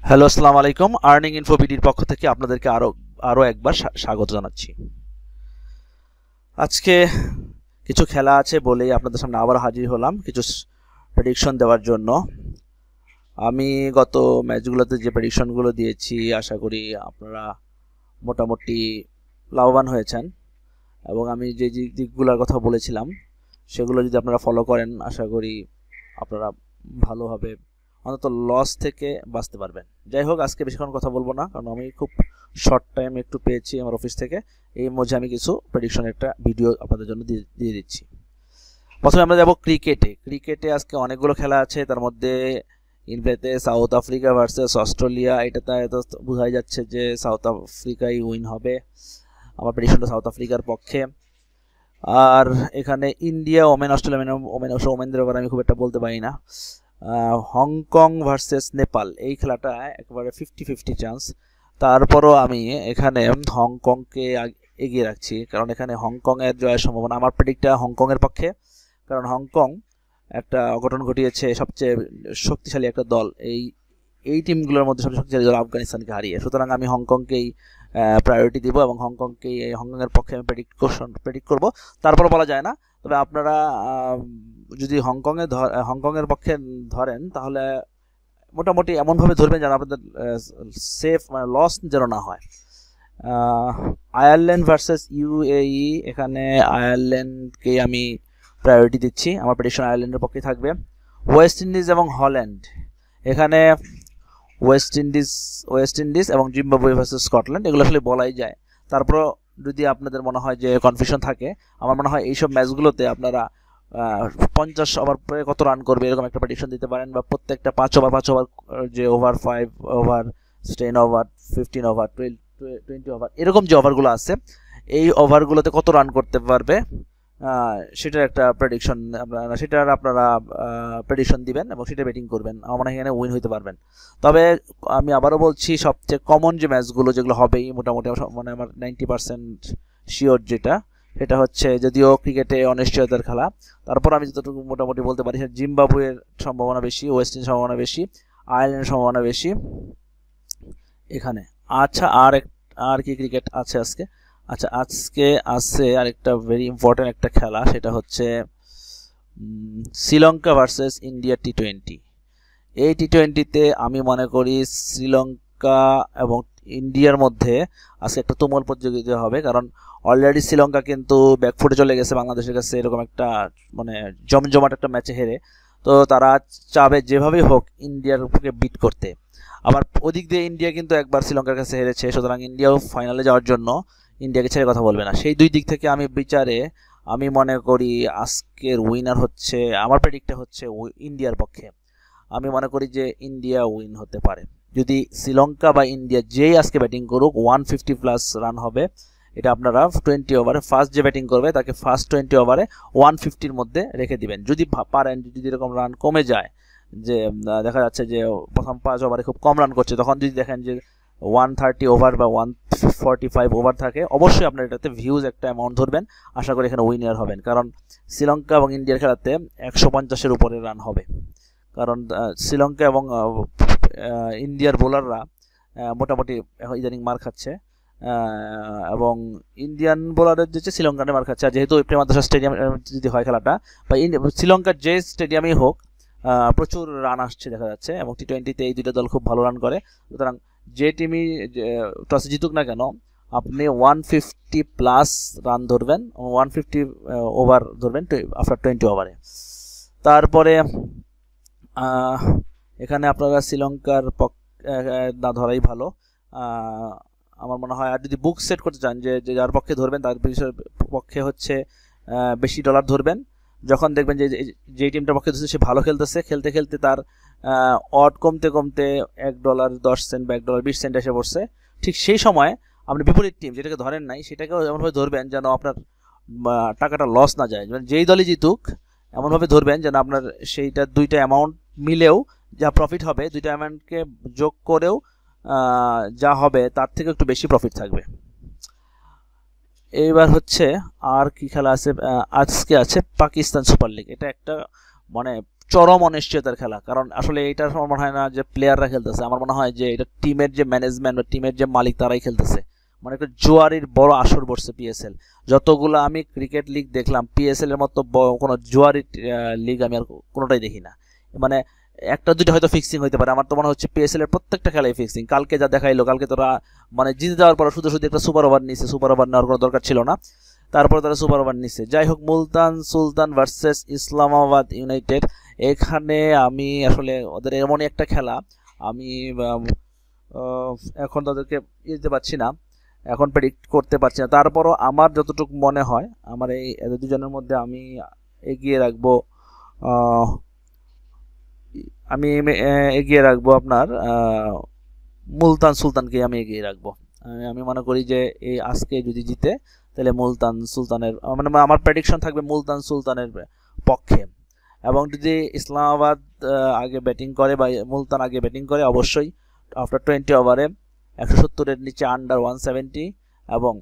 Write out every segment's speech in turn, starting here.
Hello, আসসালামু আলাইকুম। Earning info বিডির পক্ষ থেকে আপনাদেরকে আরো একবার স্বাগত জানাচ্ছি। আজকে কিছু খেলা আছে বলেই আপনাদের সামনে আবার হাজির হলাম কিছু প্রেডিকশন দেওয়ার জন্য। আমি গত ম্যাচগুলোতে যে প্রেডিকশনগুলো দিয়েছি আশা করি আপনারা মোটামুটি লাভবান হয়েছেন, এবং আমি যে দিকগুলোর কথা বলেছিলাম সেগুলো যদি আপনারা ফলো করেন আশা করি আপনারা ভালোভাবে অন্তত লস থেকে বাঁচতে পারবেন। যাই হোক, আজকে বেশিক্ষণ কথা বলবো না, কারণ আমি খুব শর্ট টাইম একটু পেয়েছি আমার অফিস থেকে। এই মধ্যে আমি কিছু প্রেডিকশনের একটা ভিডিও আপনাদের জন্য দিয়ে দিচ্ছি। প্রথমে আমরা যাব ক্রিকেটে আজকে অনেকগুলো খেলা আছে। তার মধ্যে ইন্ডিয়াতে সাউথ আফ্রিকা ভার্সেস অস্ট্রেলিয়া, এটাতে বোঝাই যাচ্ছে যে সাউথ আফ্রিকাই উইন হবে। আমার প্রেডিকশনটা সাউথ আফ্রিকার পক্ষে। আর এখানে ইন্ডিয়া ওমেনদের ব্যাপারে আমি খুব একটা বলতে পারি না। হংকং ভার্সেস নেপাল, এই খেলাটা একেবারে 50-50 চান্স। তারপরও আমি এখানে হংকংকে এগিয়ে রাখছি, কারণ এখানে হংকংয়ের জয়ের সম্ভাবনা। আমার প্রেডিক্টটা হংকংয়ের পক্ষে, কারণ হংকং একটা অঘটন ঘটিয়েছে, সবচেয়ে শক্তিশালী একটা দল এই টিমগুলোর মধ্যে সবচেয়ে শক্তিশালী দল আফগানিস্তানকে হারিয়ে। সুতরাং আমি হংকংকেই প্রায়োরিটি দিব এবং হংকংয়ের পক্ষে আমি প্রেডিক্ট করব। তারপর বলা যায় না, তবে আপনারা যদি হংকংয়ের পক্ষে ধরেন তাহলে মোটামুটি এমনভাবে ধরবেন যেন আপনাদের সেফ, মানে লস যেন না হয়। আয়ারল্যান্ড ভার্সেস ইউএই, এখানে আয়ারল্যান্ডকে আমি প্রায়োরিটি দিচ্ছি। আমার প্রেডিকশন আয়ারল্যান্ডের পক্ষে থাকবে। ওয়েস্ট ইন্ডিজ এবং হল্যান্ড, এখানে ওয়েস্ট ইন্ডিজ এবং জিম্বাবুয়ে ভার্সেস স্কটল্যান্ড, এগুলো আসলে বলাই যায়। তারপর যদি আপনাদের মনে হয় যে কনফিউশন থাকে, আমার মনে হয় এইসব ম্যাচগুলোতে আপনারা 50 ওভার পরে কত রান করবে এরকম একটা প্রেডিকশন দিতে পারেন, বা প্রত্যেকটা 5 ওভার যে over 5 over 10 over 15 over 20 over এরকম যে ওভারগুলো আছে, এই ওভারগুলোতে কত রান করতে পারবে সেটার একটা প্রেডিকশন আপনারা প্রেডিকশন দিবেন এবং সেটা ব্যাটিং করবেন। আমার মনে হয় এখানে উইন হইতে পারবেন। তবে আমি আবারও বলছি, সবচেয়ে কমন যে ম্যাচগুলো যেগুলো হবেই মোটামুটি মানে আমার 90% শিওর সেটা হচ্ছে, যদিও ক্রিকেটে অনিশ্চয়তার খেলা, তারপর আমি যতটুকু মোটামুটি বলতে পারি জিম্বাবুয়ের সম্ভাবনা বেশি, ওয়েস্ট ইন্ডিজের সম্ভাবনা বেশি, আয়ারল্যান্ডের সম্ভাবনা বেশি এখানে। আচ্ছা, আর কি ক্রিকেট আছে আজকে? আচ্ছা, আজকে আছে আরেকটা ভেরি ইম্পর্টেন্ট একটা খেলা, সেটা হচ্ছে শ্রীলঙ্কা ভার্সেস ইন্ডিয়া টি20। এই টি20তে আমি মনে করি শ্রীলঙ্কা এবং ইন্ডিয়ার মধ্যে আজকে একটা তুমুল প্রতিযোগিতা হবে, কারণ অলরেডি শ্রীলঙ্কা কিন্তু ব্যাকফুটে চলে গেছে বাংলাদেশের কাছে এরকম একটা মানে জমজমাট একটা ম্যাচে হেরে। তো তারা চাবে যেভাবেই হোক ইন্ডিয়ারকে বিট করতে। আবার ওদিক দিয়ে ইন্ডিয়া কিন্তু একবার শ্রীলঙ্কার কাছে হেরেছে, সুতরাং ইন্ডিয়াও ফাইনালে যাওয়ার জন্য ইন্ডিয়াকে ছেড়ে কথা বলবে না। সেই দুই দিক থেকে আমি মনে করি আজকের উইনার হচ্ছে, আমার প্রেডিক্টটা হচ্ছে ইন্ডিয়ার পক্ষে। আমি মনে করি যে ইন্ডিয়া উইন হতে পারে। যদি শ্রীলঙ্কা বা ইন্ডিয়া যেই আজকে ব্যাটিং করুক 150+ রান হবে। এটা আপনারা 20 ওভারে ফার্স্ট যে ব্যাটিং করবে তাকে ফার্স্ট 20 ওভারে 150-র মধ্যে রেখে দিবেন। যদি পারেন, যদি এরকম রান কমে যায়, যে দেখা যাচ্ছে যে প্রথম 5 ওভারে খুব কম রান করছে, তখন যদি দেখেন যে 130 ওভার বা 145 ওভার থাকে, অবশ্যই আপনার এটাতে ভিউজ একটা অ্যামাউন্ট ধরবেন। আশা করি এখানে উইনার হবেন, কারণ শ্রীলঙ্কা এবং ইন্ডিয়ার খেলাতে 150-এর উপরে রান হবে। কারণ শ্রীলঙ্কা এবং ইন্ডিয়ার বোলাররা মোটামুটি ইদানিং মার খাচ্ছে, এবং ইন্ডিয়ান বোলারের যে শ্রীলঙ্কানে মার খাচ্ছে। আর যেহেতু প্রেমাদাসা স্টেডিয়াম যদি হয় খেলাটা, বা শ্রীলঙ্কার যে স্টেডিয়ামই হোক, প্রচুর রান আসছে দেখা যাচ্ছে, এবং টি20তে এই দুইটা দল খুব ভালো রান করে। সুতরাং যে টিমই টসে জিতুক না কেন, আপনি 150+ রান ধরবেন, 150 ওভার ধরবেন আফটার 20 ওভারে। তারপরে এখানে আপনারা শ্রীলঙ্কার না ধরাই ভালো আমার মনে হয়। আর যদি বুক সেট করতে চান, যে যার পক্ষে ধরবেন তার পক্ষে হচ্ছে বেশি ডলার ধরবেন। যখন দেখবেন যে টিমটার পক্ষে ধরছে সে ভালো খেলতেছে, খেলতে খেলতে তার অড কমতে কমতে $1.10 বা $1.20 এসে পড়ছে, ঠিক সেই সময় আপনি বিপরীত টিম যেটাকে ধরেন নাই সেটাকেও এমনভাবে ধরবেন যেন আপনার টাকাটা লস না যায়। মানে যেই দলই জিতুক এমনভাবে ধরবেন যেন আপনার সেইটা দুইটা অ্যামাউন্ট মিলেও যা প্রফিট হবে, দুইটা অ্যামাউন্টকে যোগ করেও যা হবে তার থেকে একটু বেশি প্রফিট থাকবে। এইবার হচ্ছে আর কি খেলা আছে? আজকে আছে পাকিস্তান সুপার লিগ। এটা একটা মানে চরম অনিশ্চয়তার খেলা, কারণ আসলে এটা আমার মনে হয় না যে প্লেয়াররা খেলতেছে, আমার মনে হয় যে এটা টিমের যে ম্যানেজমেন্ট বা টিমের যে মালিক তারাই খেলতেছে। মানে একটা জুয়ারির বড় আসর বসছে পিএসএল। যতগুলো আমি ক্রিকেট লিগ দেখলাম, পিএসএল এর মতো কোনো জুয়ারি লিগ আমি আর কোনোটাই দেখি না। মানে একটা দুটো হয়তো ফিক্সিং হইতে পারে, আমার তো মনে হচ্ছে পিএসএল এর প্রত্যেকটা খেলাই ফিক্সিং। কালকে যা দেখাইলো, কালকে তোরা মানে জিতে যাওয়ার পর শুধু শুধু একটা সুপার ওভার নিছে, সুপার ওভার নেওয়ার কোনো দরকার ছিল না, তারপরে তারা সুপার ওভার নিচ্ছে। যাই হোক, মুলতান সুলতান ভার্সেস ইসলামাবাদ ইউনাইটেড, এখানে আমি আসলে ওদের এমনই একটা খেলা, আমি এখন তাদেরকে দিতে পারছি না, এখন প্রেডিক্ট করতে পারছি না। তারপরও আমার যতটুকু মনে হয়, আমার এই এদের দুজনের মধ্যে আমি এগিয়ে রাখবো, আপনার মুলতান সুলতানকে আমি এগিয়ে রাখবো। আমি মনে করি যে এই আজকে যদি জিতে তাহলে মুলতান সুলতানের, মানে আমার প্রেডিকশন থাকবে মুলতান সুলতানের পক্ষে। এবং যদি ইসলামাবাদ আগে ব্যাটিং করে বা মুলতান আগে ব্যাটিং করে, অবশ্যই আফটার 20 ওভারে 170-এর নিচে আন্ডার 170 এবং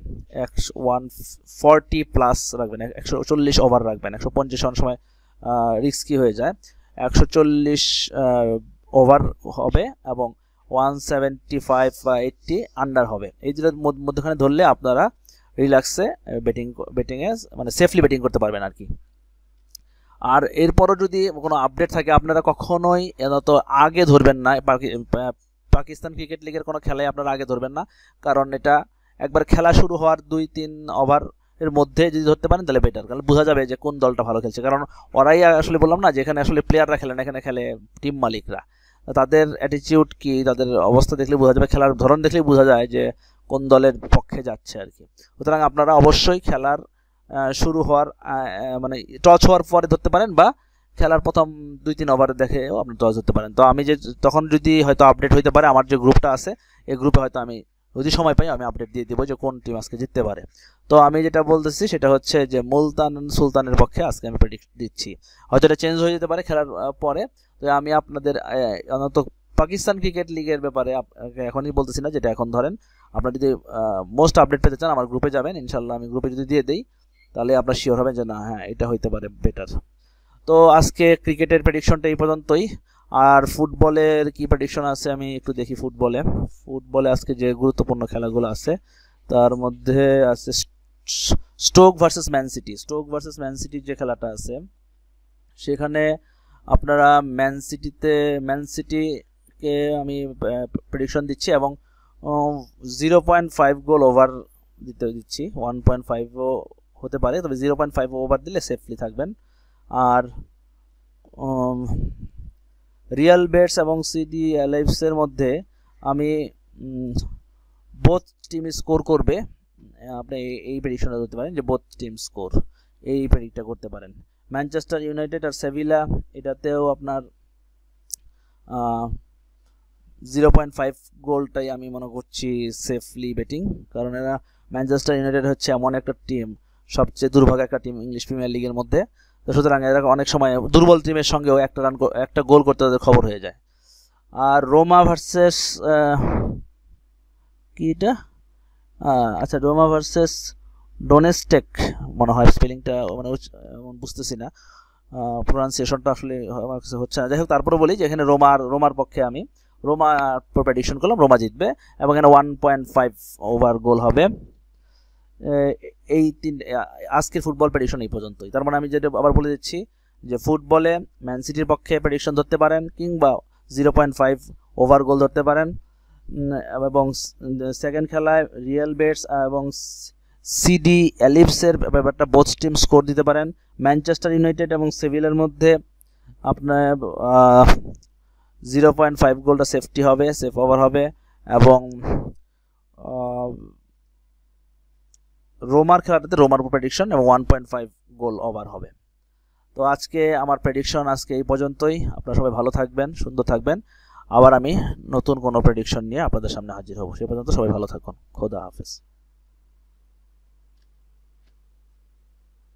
140 প্লাস রাখবেন, 140 ওভার রাখবেন। 150 অনেক সময় রিস্কি হয়ে যায়। 140 ওভার হবে এবং 175 বা 80 আন্ডার হবে। এই দুটোর মধ্যখানে ধরলে আপনারা রিল্যাক্সে ব্যাটিংয়ে মানে সেফলি ব্যাটিং করতে পারবেন আর কি। আর এরপরও যদি কোনো আপডেট থাকে, আপনারা কখনোই তো আগে ধরবেন না। পাকিস্তান ক্রিকেট লিগের কোনো খেলায় আপনারা আগে ধরবেন না, কারণ এটা একবার খেলা শুরু হওয়ার 2-3 ওভার এর মধ্যে যদি ধরতে পারেন তাহলে বেটার, কারণ বোঝা যাবে যে কোন দলটা ভালো খেলছে। কারণ ওরাই আসলে বললাম না যে এখানে আসলে প্লেয়াররা খেলে না, এখানে খেলে টিম মালিকরা। তাদের অ্যাটিটিউড কি, তাদের অবস্থা দেখলে বোঝা যাবে, খেলার ধরন দেখলেই বোঝা যায় যে কোন দলের পক্ষে যাচ্ছে আর কি। সুতরাং আপনারা অবশ্যই খেলার শুরু হওয়ার মানে টস হওয়ার পরে ধরতে পারেন, বা খেলার প্রথম 2-3 ওভারে দেখেও আপনি টস ধরতে পারেন। তো আমি যে তখন যদি হয়তো আপডেট হইতে পারে, আমার যে গ্রুপটা আছে এই গ্রুপে হয়তো আমি যদি সময় পাই আমি আপডেট দিয়ে দেবো যে কোন টিম আজকে জিততে পারে। তো আমি যেটা বলতেছি সেটা হচ্ছে যে মুলতান সুলতানের পক্ষে আজকে আমি প্রেডিক্ট দিচ্ছি। হয়তো এটা চেঞ্জ হয়ে যেতে পারে খেলার পরে। তো আমি আপনাদের অন্তত পাকিস্তান ক্রিকেট লিগের ব্যাপারে এখনই বলতেছি না, যেটা এখন ধরেন। আপনারা যদি মোস্ট আপডেট পেতে চান আমার গ্রুপে যাবেন, ইনশাল্লাহ আমি গ্রুপে যদি দিয়ে দিই তাহলে আপনারা শিওর হবেন যে না, হ্যাঁ এটা হইতে পারে বেটার। তো আজকে ক্রিকেটের প্রেডিকশনটা এই পর্যন্তই। আর ফুটবলের কি প্রেডিকশন আছে আমি একটু দেখি। ফুটবলে আজকে যে গুরুত্বপূর্ণ খেলাগুলো আছে তার মধ্যে আছে স্টোক ভার্সেস ম্যান সিটির যে খেলাটা আছে, সেখানে আপনারা ম্যান সিটিকে আমি প্রেডিকশন দিচ্ছি এবং 0.5 গোল ওভার দিচ্ছি। 1.5ও হতে পারে, তবে 0.5 ওভার দিলে সেফলি থাকবেন। আর রিয়াল বেটস এবং সিডি অ্যালাইভসের মধ্যে আমি বোথ টিম স্কোর করবে, আপনি এই প্রেডিকশনটা করতে পারেন যে বোথ টিম স্কোর, এই প্রেডিক্টটা করতে পারেন। ম্যানচেস্টার ইউনাইটেড আর সেভিলা, এটাতেও আপনার 0.5 গোলটাই আমি মনে করছি সেফলি ব্যাটিং, কারণ এরা ম্যানচেস্টার ইউনাইটেড হচ্ছে এমন একটা টিম, সবচেয়ে দুর্ভাগ্য একটা টিম ইংলিশ প্রিমিয়ার লিগের মধ্যে। তো সুতরাং এরা অনেক সময় দুর্বল টিমের সঙ্গেও একটা গোল করতে তাদের খবর হয়ে যায়। আর রোমা ভার্সেস কি এটা, আচ্ছা রোমা ভার্সেস ডোনেস্টেক মনে হয়, স্পেলিংটা মানে বুঝতেছি না, প্রোনাউন্সিয়েশনটা আসলে আমার কাছে হচ্ছে না। যাই হোক, তারপরে বলি যে এখানে রোমার পক্ষে আমি প্রেডিকশন করলাম, রোমা জিতবে এবং এখানে 1.5 ওভার গোল হবে। এই আজকের ফুটবল প্রেডিকশন এই পর্যন্তই। তার মানে আমি যেটা আবার বলে দিচ্ছি যে ফুটবলে ম্যান সিটির পক্ষে প্রেডিকশন ধরতে পারেন, কিংবা 0.5 ওভার গোল ধরতে পারেন, এবং সেকেন্ড খেলায় রিয়াল বেটস এবং সিডি অ্যালিভসের ব্যাপারটা বোথ টিম স্কোর দিতে পারেন। ম্যানচেস্টার ইউনাইটেড এবং সেভিলার মধ্যে আপনার 0.5 গোলটা সেফটি হবে, সেফ ওভার হবে, এবং রোমার খেলাটাতে রোমার প্রেডিকশন এবং 1.5 গোল ওভার হবে। তো আজকে আমার প্রেডিকশন আজকে এই পর্যন্তই। আপনারা সবাই ভালো থাকবেন, সুন্দর থাকবেন। আবার আমি নতুন কোনো প্রেডিকশন নিয়ে আপনাদের সামনে হাজির হব। সে পর্যন্ত সবাই ভালো থাকুন। খোদা হাফেজ।